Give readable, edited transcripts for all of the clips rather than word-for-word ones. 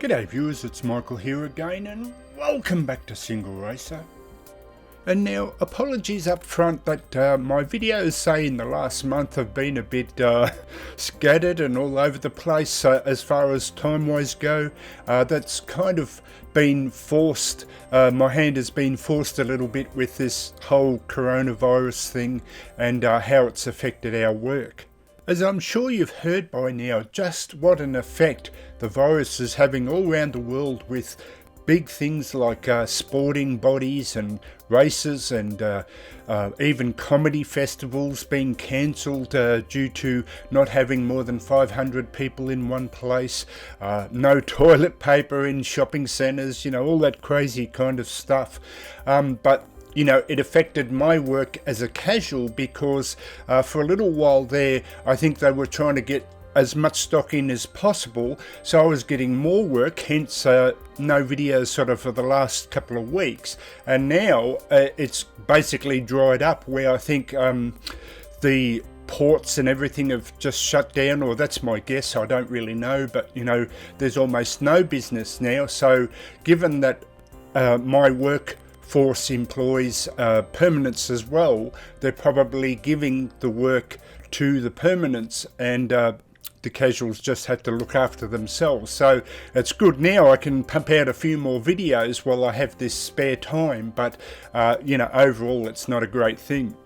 G'day viewers, it's Michael here again and welcome back to SingleRacer. And now, apologies up front that my videos, say in the last month, have been a bit scattered and all over the place as far as time-wise go. That's kind of been forced, my hand has been forced a little bit with this whole coronavirus thing and how it's affected our work. As I'm sure you've heard by now just what an effect the virus is having all around the world, with big things like sporting bodies and races and even comedy festivals being cancelled due to not having more than 500 people in one place, no toilet paper in shopping centres, you know, all that crazy kind of stuff. But you know, it affected my work as a casual because for a little while there, I think they were trying to get as much stock in as possible. So I was getting more work, hence no videos sort of for the last couple of weeks. And now it's basically dried up, where I think the ports and everything have just shut down, or that's my guess, I don't really know. But, you know, there's almost no business now. So given that my work force employs permanents as well, they're probably giving the work to the permanents, and the casuals just have to look after themselves. So it's good now I can pump out a few more videos while I have this spare time, but you know, overall it's not a great thing.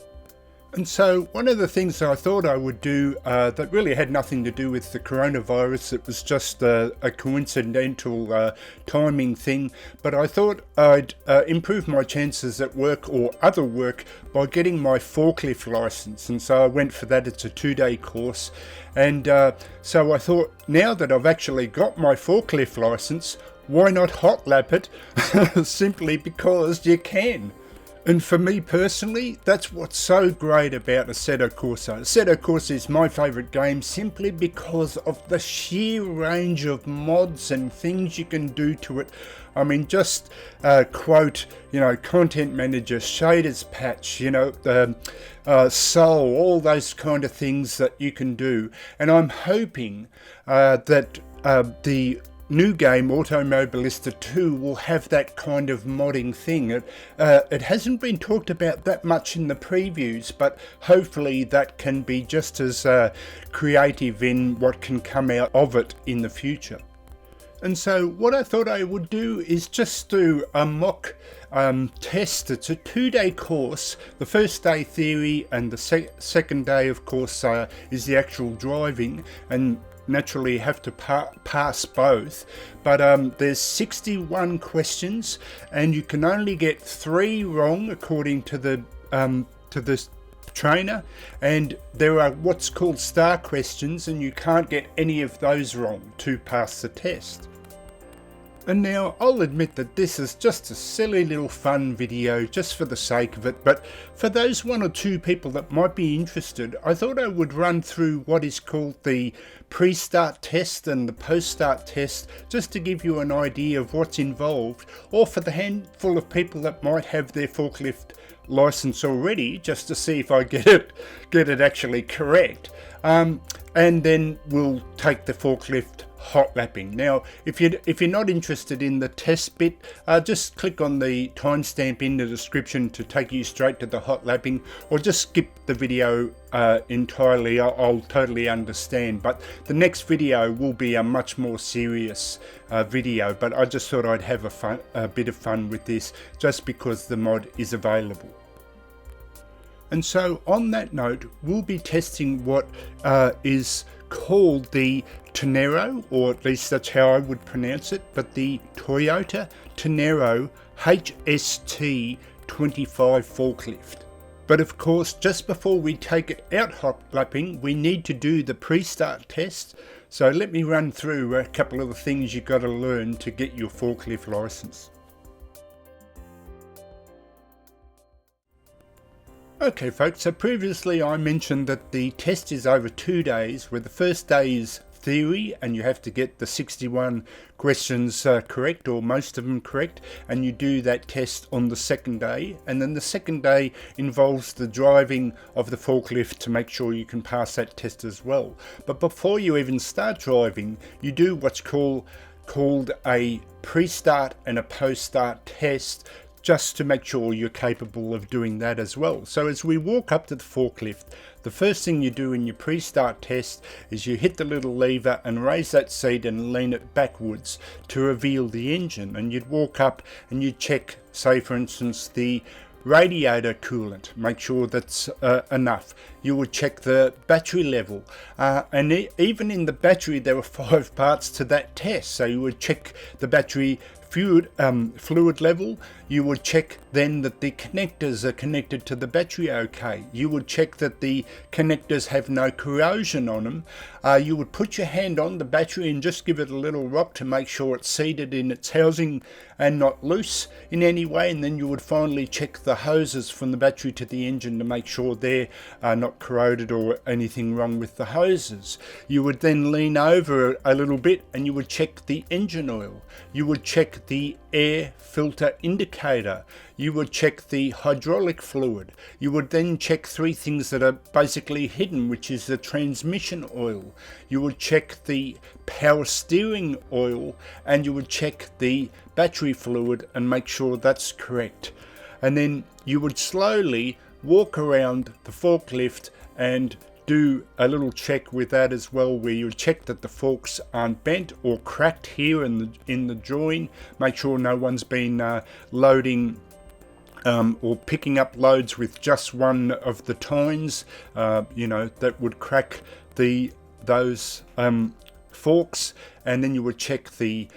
And so one of the things I thought I would do that really had nothing to do with the coronavirus, it was just a coincidental timing thing, but I thought I'd improve my chances at work or other work by getting my forklift license. And so I went for that. It's a 2-day course, and so I thought, now that I've actually got my forklift license, why not hotlap it? Simply because you can. And for me personally, that's what's so great about Assetto Corsa. Assetto Corsa is my favourite game simply because of the sheer range of mods and things you can do to it. I mean, just quote, you know, Content Manager, Shaders Patch, you know, Soul, all those kind of things that you can do. And I'm hoping that the new game Automobilista 2 will have that kind of modding thing. It hasn't been talked about that much in the previews, but hopefully that can be just as creative in what can come out of it in the future. And so what I thought I would do is just do a mock test. It's a 2-day course. The first day theory, and the second day of course is the actual driving, and naturally have to pass both. But there's 61 questions, and you can only get 3 wrong according to the trainer, and there are what's called star questions, and you can't get any of those wrong to pass the test. And now I'll admit that this is just a silly little fun video just for the sake of it, but for those 1 or 2 people that might be interested, I thought I would run through what is called the pre-start test and the post-start test, just to give you an idea of what's involved, or for the handful of people that might have their forklift license already, just to see if I get it actually correct. And then we'll take the forklift hot lapping. Now, if you're not interested in the test bit, just click on the timestamp in the description to take you straight to the hot lapping, or just skip the video entirely. I'll totally understand, but the next video will be a much more serious video, but I just thought I'd have a bit of fun with this just because the mod is available. And so on that note, we'll be testing what is called the Tonero, or at least that's how I would pronounce it, but the Toyota Tonero HST 25 forklift. But of course, just before we take it out hot lapping, we need to do the pre-start test. So let me run through a couple of the things you've got to learn to get your forklift license. Okay folks, so previously I mentioned that the test is over 2 days, where the first day is theory, and you have to get the 61 questions correct, or most of them correct, and you do that test on the second day. And then the second day involves the driving of the forklift to make sure you can pass that test as well. But before you even start driving, you do what's called called a pre-start and a post-start test, just to make sure you're capable of doing that as well. So as we walk up to the forklift, the first thing you do in your pre-start test is you hit the little lever and raise that seat and lean it backwards to reveal the engine. And you'd walk up and you'd check, say for instance, the radiator coolant, make sure that's enough. You would check the battery level, and even in the battery there were 5 parts to that test. So you would check the battery fluid level. You would check then that the connectors are connected to the battery okay. You would check that the connectors have no corrosion on them. You would put your hand on the battery and just give it a little rock to make sure it's seated in its housing and not loose in any way. And then you would finally check the hoses from the battery to the engine to make sure they're not corroded or anything wrong with the hoses. You would then lean over a little bit and you would check the engine oil. You would check the air filter indicator. You would check the hydraulic fluid. You would then check 3 things that are basically hidden, which is the transmission oil. You would check the power steering oil, and you would check the battery fluid and make sure that's correct. And then you would slowly walk around the forklift and do a little check with that as well, where you check that the forks aren't bent or cracked here in the join. Make sure no one's been loading or picking up loads with just one of the tines, that would crack those forks. And then you would check the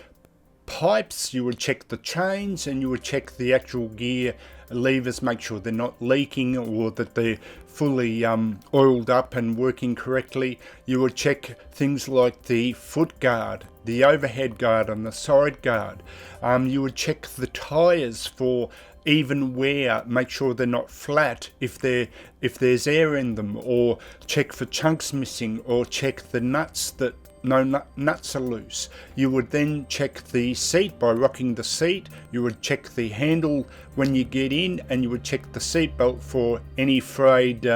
pipes, you would check the chains, and you would check the actual gear levers, make sure they're not leaking or that they're fully oiled up and working correctly. You would check things like the foot guard, the overhead guard and the side guard. You would check the tires for even wear, make sure they're not flat if there's air in them, or check for chunks missing, or check the nuts that no nuts are loose. You would then check the seat by rocking the seat. You would check the handle when you get in, and you would check the seat belt for any frayed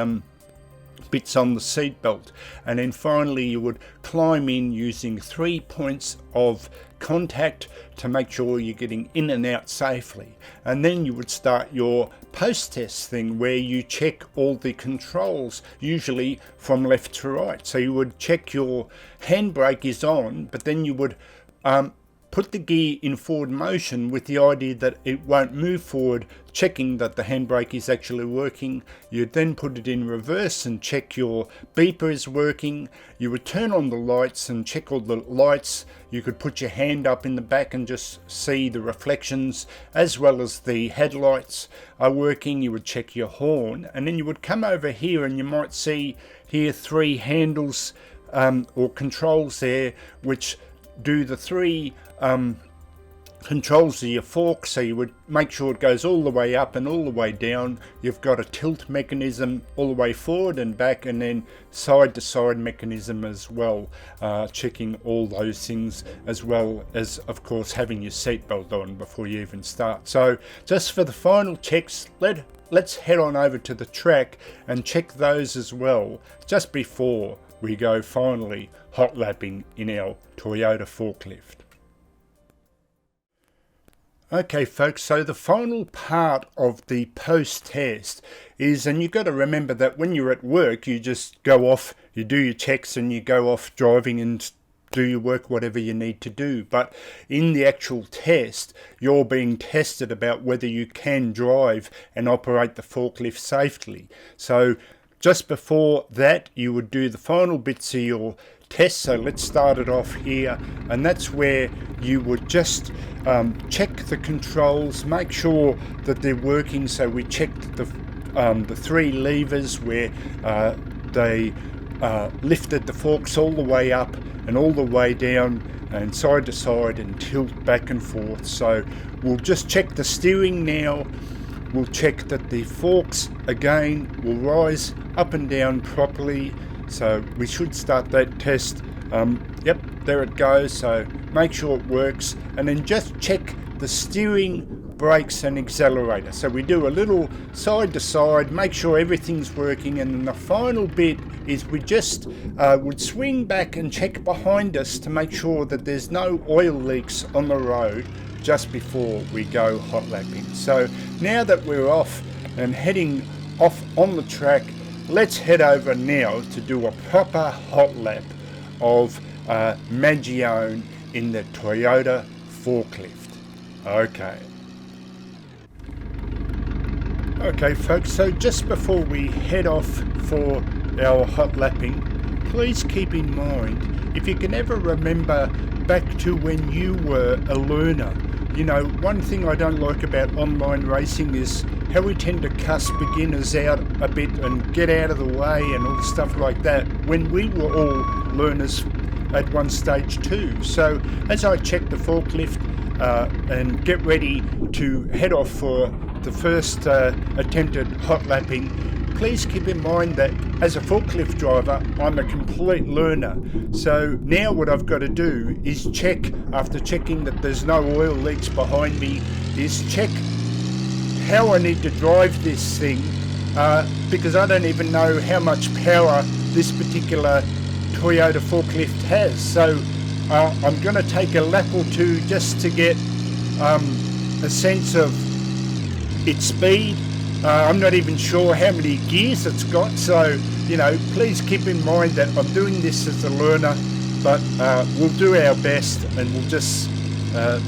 bits on the seat belt. And then finally you would climb in using 3 points of contact to make sure you're getting in and out safely. And then you would start your post-test thing, where you check all the controls, usually from left to right. So you would check your handbrake is on, but then you would put the gear in forward motion with the idea that it won't move forward, checking that the handbrake is actually working. You'd then put it in reverse and check your beeper is working. You would turn on the lights and check all the lights. You could put your hand up in the back and just see the reflections, as well as the headlights are working. You would check your horn, and then you would come over here and you might see here 3 handles or controls there, which do the 3 controls of your fork. So you would make sure it goes all the way up and all the way down. You've got a tilt mechanism all the way forward and back, and then side to side mechanism as well, checking all those things, as well as of course having your seatbelt on before you even start. So just for the final checks, let's head on over to the track and check those as well, just before we go finally hot lapping in our Toyota forklift. Okay folks, so the final part of the post-test is, and you've got to remember that when you're at work, you just go off, you do your checks and you go off driving and do your work, whatever you need to do. But in the actual test, you're being tested about whether you can drive and operate the forklift safely. So just before that, you would do the final bits of your test. So let's start it off here, and that's where you would just check the controls, make sure that they're working. So we checked the 3 levers where they lifted the forks all the way up and all the way down and side to side and tilt back and forth. So we'll just check the steering now. We'll check that the forks again will rise up and down properly. So we should start that test. Yep, there it goes. So make sure it works, and then just check the steering, brakes and accelerator. So we do a little side to side, make sure everything's working, and then the final bit is we just would swing back and check behind us to make sure that there's no oil leaks on the road just before we go hot lapping. So now that we're off and heading off on the track, let's head over now to do a proper hot lap of Magione in the Toyota Forklift. Okay folks, so just before we head off for our hot lapping, please keep in mind, if you can ever remember back to when you were a learner, you know, one thing I don't like about online racing is how we tend to cuss beginners out a bit and get out of the way and all stuff like that when we were all learners at one stage too. So as I check the forklift and get ready to head off for the first attempted hot lapping, please keep in mind that as a forklift driver, I'm a complete learner. So now what I've got to do is check, after checking that there's no oil leaks behind me, is check how I need to drive this thing, because I don't even know how much power this particular Toyota forklift has. So I'm going to take a lap or two just to get a sense of its speed. I'm not even sure how many gears it's got, so you know, please keep in mind that I'm doing this as a learner, but we'll do our best and we'll just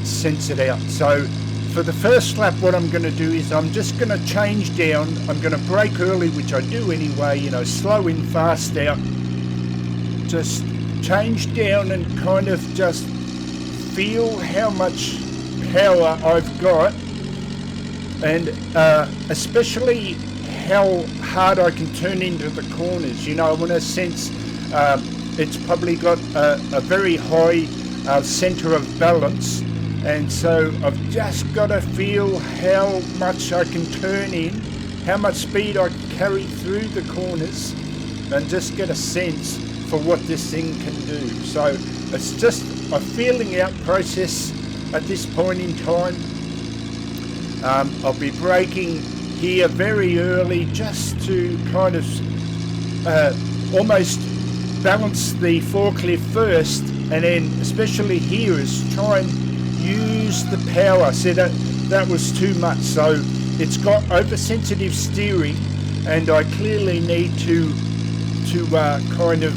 sense it out. So for the first lap, what I'm going to do is I'm just going to change down. I'm going to brake early, which I do anyway, you know, slow in, fast out, just change down and kind of just feel how much power I've got, and especially how hard I can turn into the corners. You know, I want to sense it's probably got a very high center of balance, and so I've just got to feel how much I can turn in, how much speed I can carry through the corners, and just get a sense for what this thing can do. So it's just a feeling out process at this point in time. I'll be braking here very early just to kind of almost balance the forklift first, and then especially here is try and use the power. See, that was too much, so it's got oversensitive steering, and I clearly need to kind of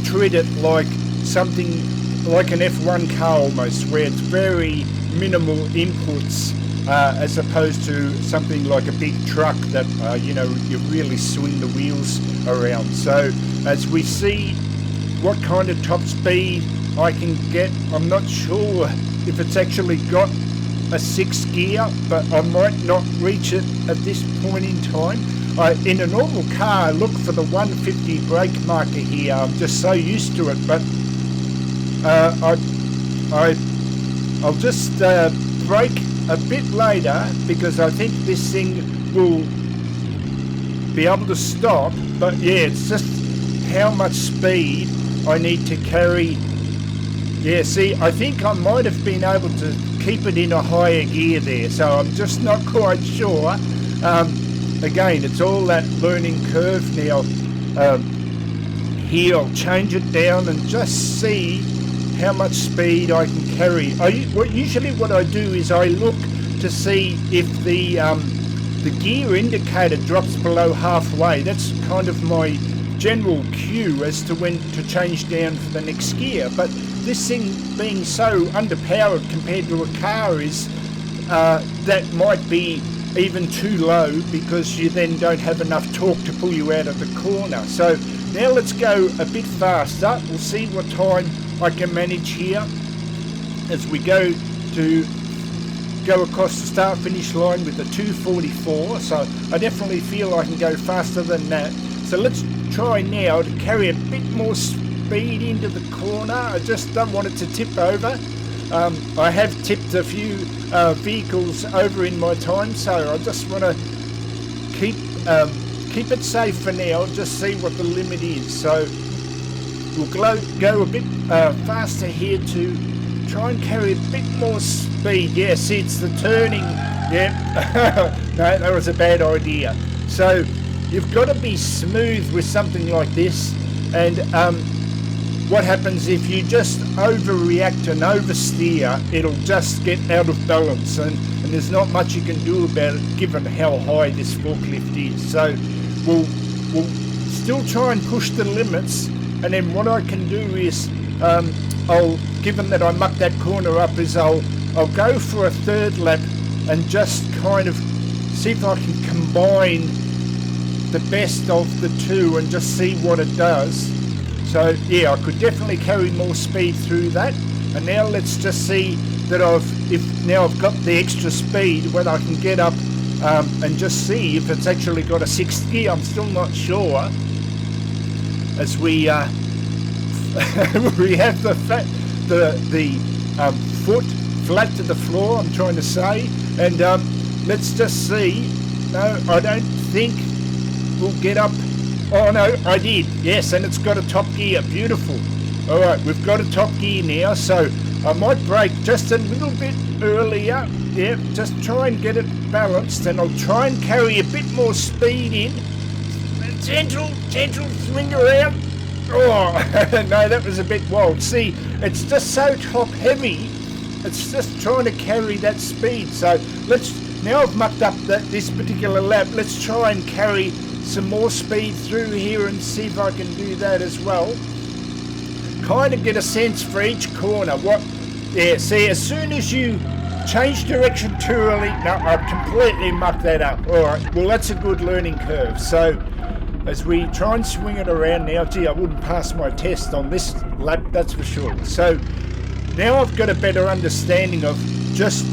treat it like something like an F1 car almost, where it's very minimal inputs, as opposed to something like a big truck that you know, you really swing the wheels around. So as we see what kind of top speed I can get, I'm not sure if it's actually got a 6th gear, but I might not reach it at this point in time. In a normal car, I look for the 150 brake marker here. I'm just so used to it, but I'll just brake a bit later, because I think this thing will be able to stop. But yeah, it's just how much speed I need to carry. Yeah, see, I think I might have been able to keep it in a higher gear there, so I'm just not quite sure. Again, it's all that learning curve now. Here I'll change it down and just see how much speed I can carry. Usually what I do is I look to see if the gear indicator drops below halfway. That's kind of my general cue as to when to change down for the next gear. But this thing being so underpowered compared to a car is that might be even too low, because you then don't have enough torque to pull you out of the corner. So now let's go a bit faster. We'll see what time I can manage here as we go across the start finish line with the 2:44. So I definitely feel I can go faster than that. So let's try now to carry a bit more speed into the corner. I just don't want it to tip over. I have tipped a few vehicles over in my time, so I just want to keep it safe for now, just see what the limit is. So we'll go a bit faster here to try and carry a bit more speed. Yeah, see, it's the turning. Yeah, no, that was a bad idea. So you've got to be smooth with something like this. And what happens if you just overreact and oversteer, it'll just get out of balance, and there's not much you can do about it given how high this forklift is. So we'll still try and push the limits, and then what I can do is given that I mucked that corner up, is I'll go for a third lap and just kind of see if I can combine the best of the two and just see what it does. So yeah, I could definitely carry more speed through that. And now let's just see that I've got the extra speed, whether I can get up and just see if it's actually got a sixth gear. I'm still not sure, as we we have the foot flat to the floor, I'm trying to say, and let's just see. No, I don't think we'll get up. Oh no, I did, yes, and it's got a top gear. Beautiful. Alright, we've got a top gear now, so I might brake just a little bit earlier. Yeah, just try and get it balanced, and I'll try and carry a bit more speed in. Gentle swing around. Oh, no, that was a bit wild. See, it's just so top heavy, it's just trying to carry that speed. So now I've mucked up this particular lap, let's try and carry some more speed through here and see if I can do that as well. Kind of get a sense for each corner. Yeah, see, as soon as you change direction too early, no, I completely mucked that up. Alright, well that's a good learning curve. So as we try and swing it around now, gee, I wouldn't pass my test on this lap, that's for sure. So now I've got a better understanding of just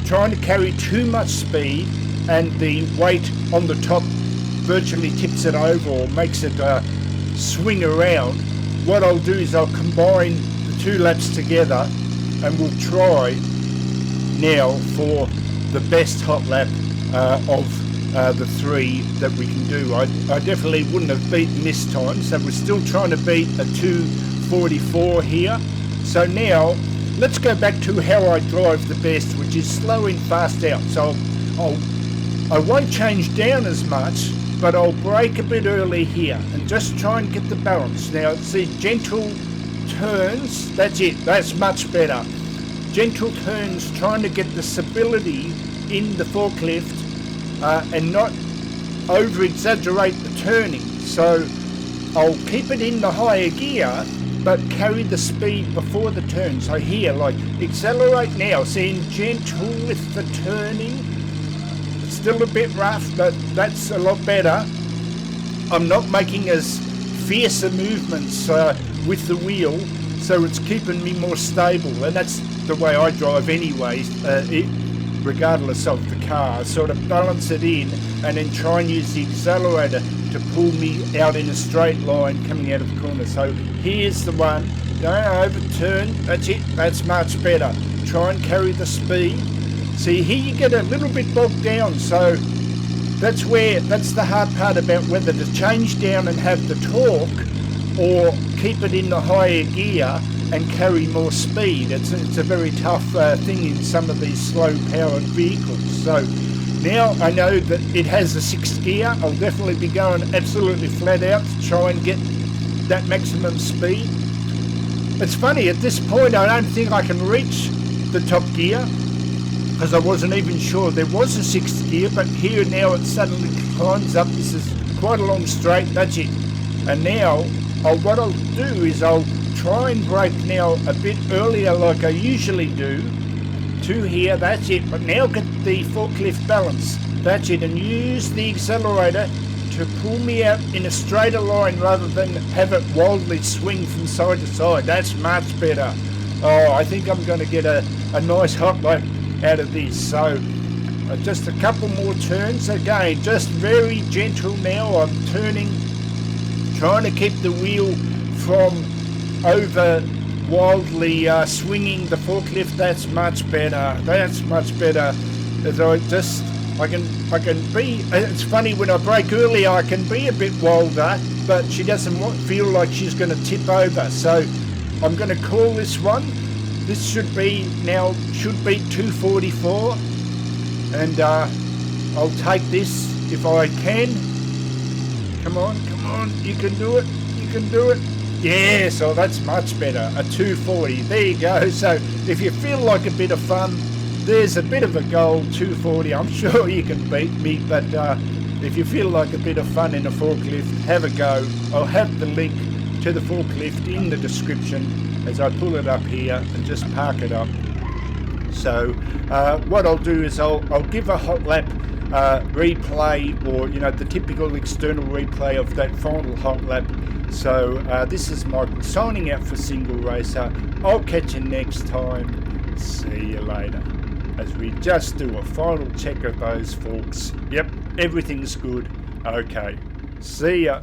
trying to carry too much speed, and the weight on the top virtually tips it over or makes it swing around. What I'll do is I'll combine the two laps together, and we'll try now for the best hot lap of the three that we can do. I definitely wouldn't have beaten this time, so we're still trying to beat a 2:44 here. So now let's go back to how I drive the best, which is slow in, fast out. So I won't change down as much, but I'll brake a bit early here and just try and get the balance. Now see, gentle turns, that's it, that's much better. Gentle turns, trying to get the stability in the forklift and not over exaggerate the turning. So I'll keep it in the higher gear but carry the speed before the turn. So here, like, accelerate now, seeing gentle with the turning. It's still a bit rough, but that's a lot better. I'm not making as fierce movements with the wheel, so it's keeping me more stable, and that's the way I drive anyways, regardless of the car. Sort of balance it in and then try and use the accelerator to pull me out in a straight line coming out of the corner. So here's the one, don't overturn, that's it, that's much better. Try and carry the speed. See, here you get a little bit bogged down, so that's the hard part about whether to change down and have the torque or keep it in the higher gear and carry more speed. It's a very tough thing in some of these slow powered vehicles. So now I know that it has a 6th gear. I'll definitely be going absolutely flat out to try and get that maximum speed. It's funny, at this point I don't think I can reach the top gear, because I wasn't even sure there was a 6th gear, but here now it suddenly climbs up. This is quite a long straight, that's it. And now what I'll do is I'll try and brake now a bit earlier like I usually do to here, that's it. But now get the forklift balance, that's it, and use the accelerator to pull me out in a straighter line rather than have it wildly swing from side to side. That's much better. Oh, I think I'm going to get a nice hot lap out of this. So just a couple more turns. Again, just very gentle now. I'm turning, trying to keep the wheel from over wildly swinging the forklift. That's much better. That's much better. As I can be, it's funny, when I brake early I can be a bit wilder, but she doesn't feel like she's going to tip over. So I'm going to call this one. This should be 244, and I'll take this if I can. Come on, you can do it, Yeah, so that's much better, a 240, there you go. So if you feel like a bit of fun, there's a bit of a goal, 240, I'm sure you can beat me, but if you feel like a bit of fun in a forklift, have a go. I'll have the link to the forklift in the description as I pull it up here and just park it up. So what I'll do is I'll give a Hotlap replay, or the typical external replay of that final Hotlap. So this is Michael signing out for SingleRacer. I'll catch you next time. See you later, as we just do a final check of those forks. Yep, everything's good. Okay, see ya.